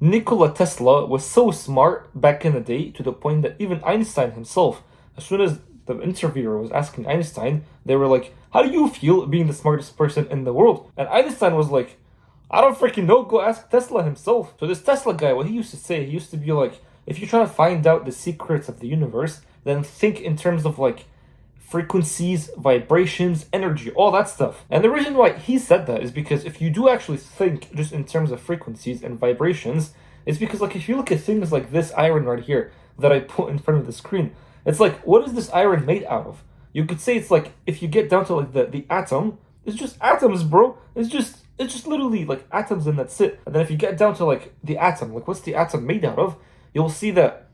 Nikola Tesla was so smart back in the day to the point that even Einstein himself, as soon as the interviewer was asking Einstein, they were like, "How do you feel being the smartest person in the world?" And Einstein was like, "I don't freaking know, go ask Tesla himself." So this Tesla guy, what he used to say, he used to be like, if you're trying to find out the secrets of the universe, then think in terms of like frequencies, vibrations, energy, all that stuff. And the reason why he said that is because if you do actually think just in terms of frequencies and vibrations, it's because like if you look at things like this iron right here that I put in front of the screen, it's like, what is this iron made out of? You could say it's like, if you get down to like the atom, it's just atoms, bro. It's just literally like atoms and that's it. And then if you get down to like the atom, like what's the atom made out of, you'll see that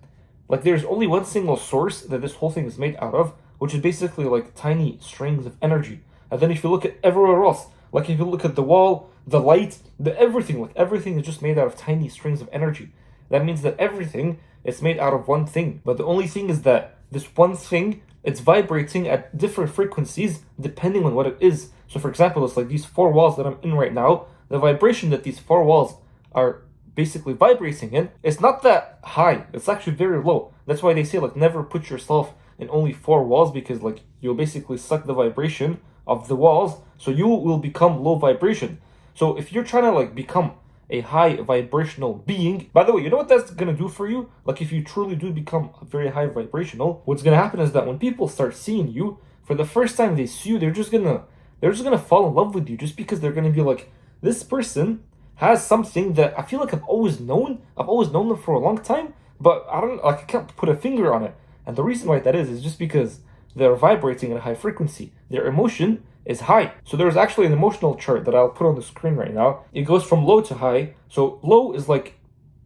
like there's only one single source that this whole thing is made out of, which is basically like tiny strings of energy. And then if you look at everywhere else, like if you look at the wall, the light, the everything, like everything is just made out of tiny strings of energy. That means that everything is made out of one thing. But the only thing is that this one thing, it's vibrating at different frequencies depending on what it is. So for example, it's like these four walls that I'm in right now, the vibration that these four walls are basically vibrating in, it's not that high. It's actually very low. That's why they say like never put yourself in only four walls, because like you'll basically suck the vibration of the walls, so you will become low vibration. So if you're trying to like become a high vibrational being, by the way, you know what that's gonna do for you? Like if you truly do become very high vibrational, what's gonna happen is that when people start seeing you for the first time, they see you, they're just gonna fall in love with you, just because they're gonna be like, this person has something that I feel like I've always known. I've always known them for a long time, but I don't like I can't put a finger on it. And the reason why that is just because they're vibrating at a high frequency. Their emotion is high. So there's actually an emotional chart that I'll put on the screen right now. It goes from low to high. So low is like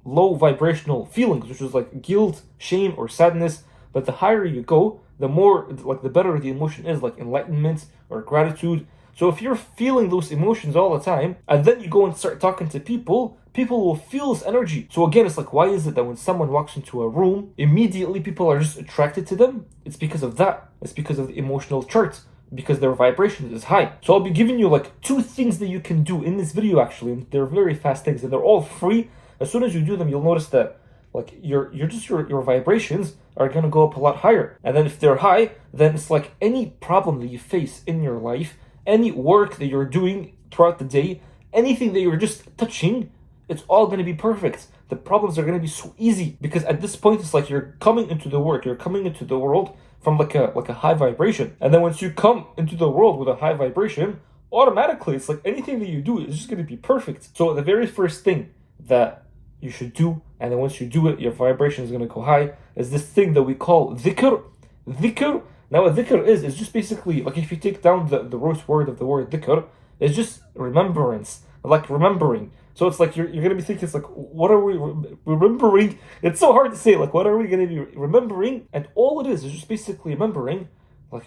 low vibrational feelings, which is like guilt, shame, or sadness. But the higher you go, the more, like the better the emotion is, like enlightenment or gratitude. So if you're feeling those emotions all the time, and then you go and start talking to people, people will feel this energy. So again, it's like, why is it that when someone walks into a room, immediately people are just attracted to them? It's because of that. It's because of the emotional charts, because their vibration is high. So I'll be giving you like 2 things that you can do in this video actually, and they're very fast things, and they're all free. As soon as you do them, you'll notice that like your vibrations are gonna go up a lot higher. And then if they're high, then it's like any problem that you face in your life, any work that you're doing throughout the day, anything that you're just touching, it's all going to be perfect. The problems are going to be so easy, because at this point it's like you're coming into the work, you're coming into the world from like a high vibration. And then once you come into the world with a high vibration, automatically it's like anything that you do is just going to be perfect. So the very first thing that you should do, and then once you do it, your vibration is going to go high, is this thing that we call dhikr. Dhikr. Now, what dhikr is just basically, like if you take down the root word of the word dhikr, it's just remembrance, like remembering. So it's like you're going to be thinking, it's like, what are we remembering? It's so hard to say, like, what are we going to be remembering? And all it is just basically remembering, like,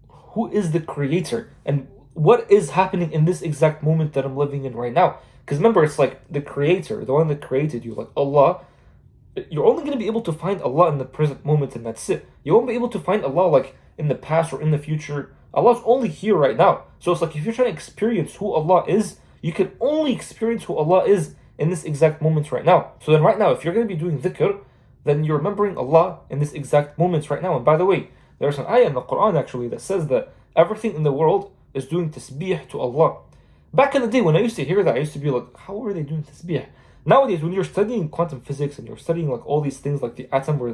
who is the creator and what is happening in this exact moment that I'm living in right now. Because remember, it's like the creator, the one that created you, like Allah. You're only going to be able to find Allah in the present moment, and that's it. You won't be able to find Allah like in the past or in the future. Allah's only here right now. So it's like if you're trying to experience who Allah is, you can only experience who Allah is in this exact moment right now. So then right now, if you're going to be doing dhikr, then you're remembering Allah in this exact moment right now. And by the way, there's an ayah in the Quran actually that says that everything in the world is doing tasbih to Allah. Back in the day when I used to hear that, I used to be like, how are they doing tasbih? Nowadays, when you're studying quantum physics and you're studying like all these things like the atom or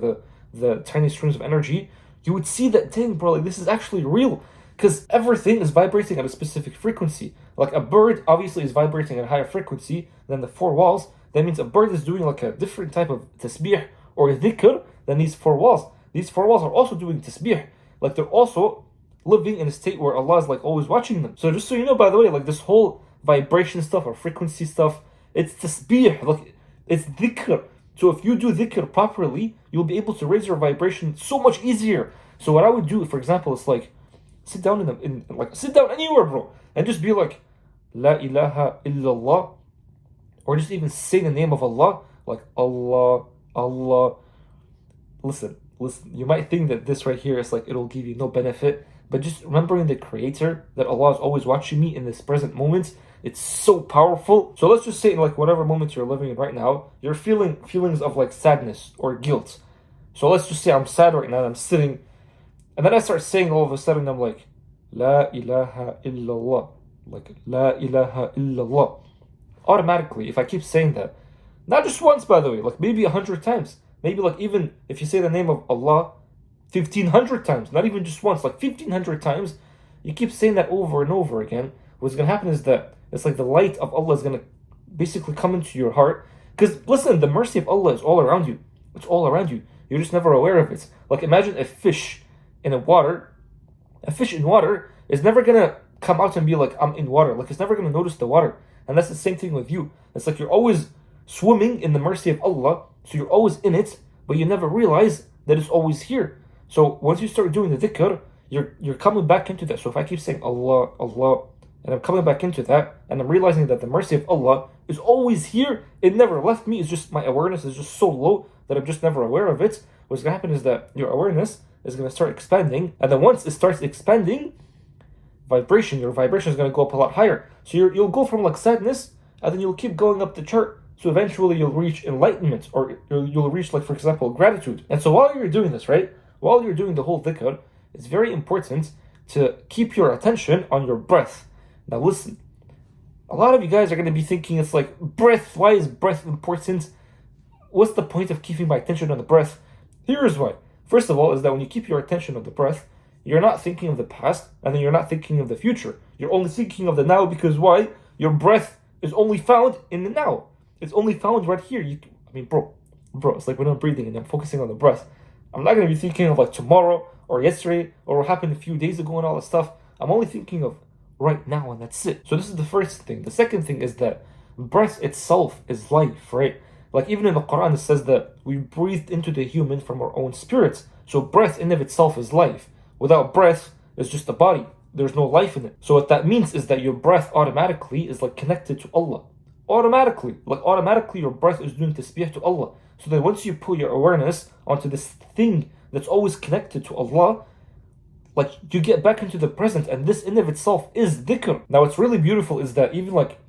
the tiny strings of energy, you would see that, dang bro, like this is actually real. Because everything is vibrating at a specific frequency. Like a bird obviously is vibrating at a higher frequency than the 4 walls. That means a bird is doing like a different type of tasbih or dhikr than these 4 walls. These 4 walls are also doing tasbih. Like they're also living in a state where Allah is like always watching them. So just so you know, by the way, like this whole vibration stuff or frequency stuff, it's tasbih, like it's dhikr. So if you do dhikr properly, you'll be able to raise your vibration so much easier. So what I would do, for example, is like sit down sit down anywhere, bro, and just be like, La ilaha illallah, or just even say the name of Allah, like Allah, Allah. Listen, you might think that this right here is like it'll give you no benefit, but just remembering the creator, that Allah is always watching me in this present moment, It's so powerful. So let's just say in like whatever moment you're living in right now, you're feeling feelings of like sadness or guilt. So let's just say I'm sad right now, I'm sitting, and then I start saying all of a sudden, I'm like, La ilaha illallah. Like, La ilaha illallah. Automatically, if I keep saying that, not just once, by the way, like maybe 100 times, maybe like even if you say the name of Allah 1,500 times, not even just once, like 1,500 times, you keep saying that over and over again, what's going to happen is that it's like the light of Allah is going to basically come into your heart. Because listen, the mercy of Allah is all around you. It's all around you. You're just never aware of it. Like imagine a fish in a water. A fish in water is never going to come out and be like, I'm in water. Like it's never going to notice the water. And that's the same thing with you. It's like you're always swimming in the mercy of Allah. So you're always in it, but you never realize that it's always here. So once you start doing the dhikr, you're coming back into that. So if I keep saying Allah, Allah, and I'm coming back into that, and I'm realizing that the mercy of Allah is always here, it never left me, it's just my awareness is just so low that I'm just never aware of it. What's going to happen is that your awareness is going to start expanding, and then once it starts expanding, your vibration is going to go up a lot higher. So you'll go from like sadness, and then you'll keep going up the chart. So eventually you'll reach enlightenment, or you'll reach, like, for example, gratitude. And so while you're doing this, right, while you're doing the whole dhikr, it's very important to keep your attention on your breath. Now listen, a lot of you guys are going to be thinking it's like, breath, why is breath important? What's the point of keeping my attention on the breath? Here's why. First of all, is that when you keep your attention on the breath, you're not thinking of the past, and then you're not thinking of the future. You're only thinking of the now, because why? Your breath is only found in the now. It's only found right here. Bro, it's like when I'm breathing and I'm focusing on the breath. I'm not going to be thinking of like tomorrow or yesterday or what happened a few days ago and all that stuff. I'm only thinking of right now, and that's it. So this is the first thing. The second thing is that breath itself is life, right? Like even in the Quran it says that we breathed into the human from our own spirits. So breath in of itself is life. Without breath, it's just a body. There's no life in it. So what that means is that your breath automatically is like connected to Allah. Automatically your breath is doing tasbih to Allah. So that once you put your awareness onto this thing that's always connected to Allah, like you get back into the present, and this in of itself is dhikr. Now what's really beautiful is that even like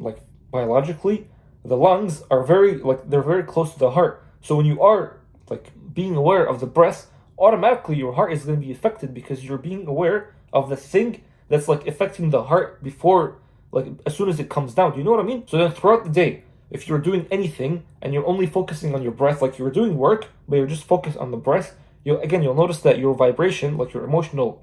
biologically, the lungs are they're very close to the heart. So when you are like being aware of the breath, automatically your heart is going to be affected, because you're being aware of the thing that's like affecting the heart before, like as soon as it comes down. Do you know what I mean? So then throughout the day, if you're doing anything and you're only focusing on your breath, like you're doing work, but you're just focused on the breath, you'll notice that your vibration, like your emotional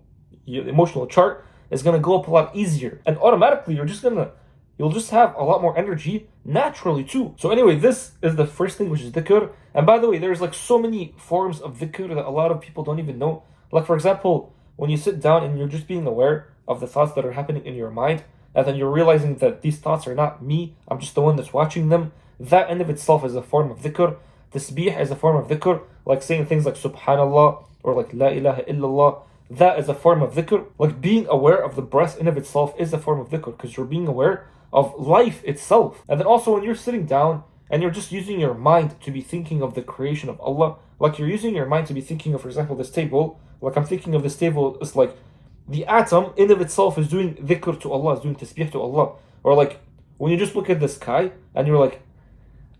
chart, is going to go up a lot easier. And automatically you'll just have a lot more energy naturally too. So anyway, this is the first thing, which is dhikr. And by the way, there's like so many forms of dhikr that a lot of people don't even know. Like for example, when you sit down and you're just being aware of the thoughts that are happening in your mind, and then you're realizing that these thoughts are not me, I'm just the one that's watching them, that in of itself is a form of dhikr. Tasbih is a form of dhikr, like saying things like subhanallah or like la ilaha illallah. That is a form of dhikr. Like being aware of the breath in of itself is a form of dhikr, because you're being aware of life itself. And then also when you're sitting down and you're just using your mind to be thinking of the creation of Allah, like you're using your mind to be thinking of, for example, this table, like I'm thinking of this table, it's like the atom in of itself is doing dhikr to Allah, is doing tasbih to Allah. Or like when you just look at the sky and you're like,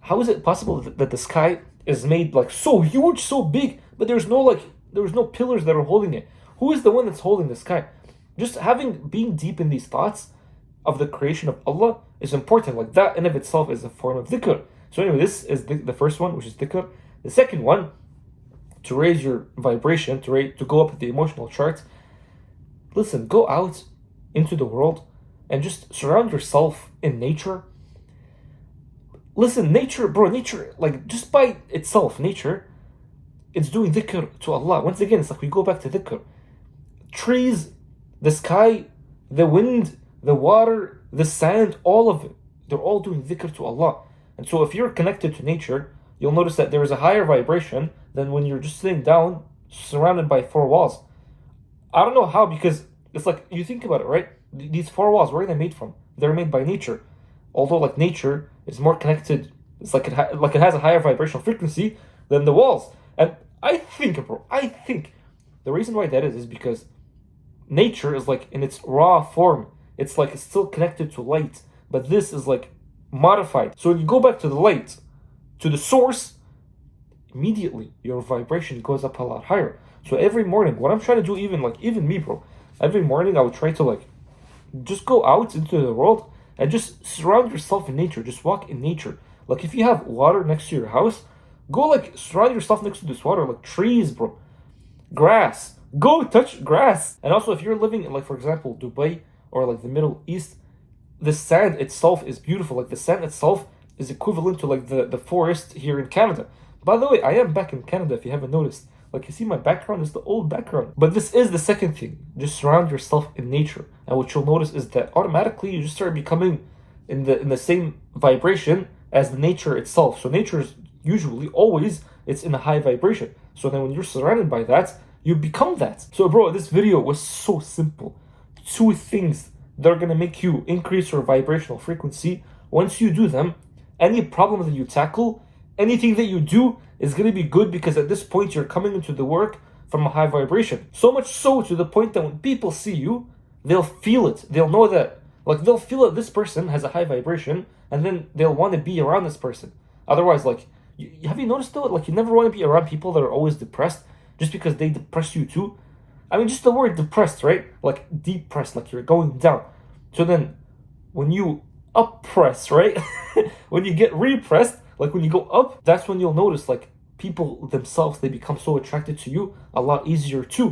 how is it possible that the sky is made like so huge, so big, but there's no pillars that are holding it? Who is the one that's holding the sky? Just being deep in these thoughts of the creation of Allah is important. Like that in of itself is a form of dhikr. So anyway, this is the first one, which is dhikr. The second one, to raise your vibration, to go up the emotional chart, listen, go out into the world and just surround yourself in nature. Listen, nature, like just by itself, nature, it's doing dhikr to Allah. Once again, it's like we go back to dhikr. Trees, the sky, the wind, the water, the sand, all of it, they're all doing dhikr to Allah. And so if you're connected to nature, you'll notice that there is a higher vibration than when you're just sitting down, surrounded by four walls. I don't know how, because it's like, you think about it, right? These four walls, where are they made from? They're made by nature. Although like nature is more connected, it's like it has a higher vibrational frequency than the walls. And I think the reason why that is because nature is like in its raw form. It's like it's still connected to light, but this is like modified. So when you go back to the light, to the source, immediately your vibration goes up a lot higher. So every morning, what I'm trying to do, even me, bro, every morning I would try to like just go out into the world and just surround yourself in nature. Just walk in nature. Like if you have water next to your house, go like surround yourself next to this water, like trees, bro, grass. Go touch grass. And also if you're living in, like, for example, Dubai or like the Middle East, the sand itself is beautiful. Like the sand itself is equivalent to like the forest here in Canada. By the way, I am back in Canada if you haven't noticed. Like you see my background is the old background. But this is the second thing. Just surround yourself in nature. And what you'll notice is that automatically you just start becoming in the same vibration as the nature itself. So nature is usually always it's in a high vibration. So then when you're surrounded by that, you become that. So bro, this video was so simple. 2 things that are gonna make you increase your vibrational frequency. Once you do them, any problem that you tackle, anything that you do is going to be good, because at this point you're coming into the work from a high vibration. So much so to the point that when people see you, they'll feel it. They'll know that, like they'll feel that this person has a high vibration, and then they'll want to be around this person. Otherwise, like, have you noticed though, like you never want to be around people that are always depressed just because they depress you too? I mean, just the word depressed, right? Like depressed, like you're going down. So then when you oppress, right? When you get repressed, like when you go up, that's when you'll notice like people themselves, they become so attracted to you a lot easier too.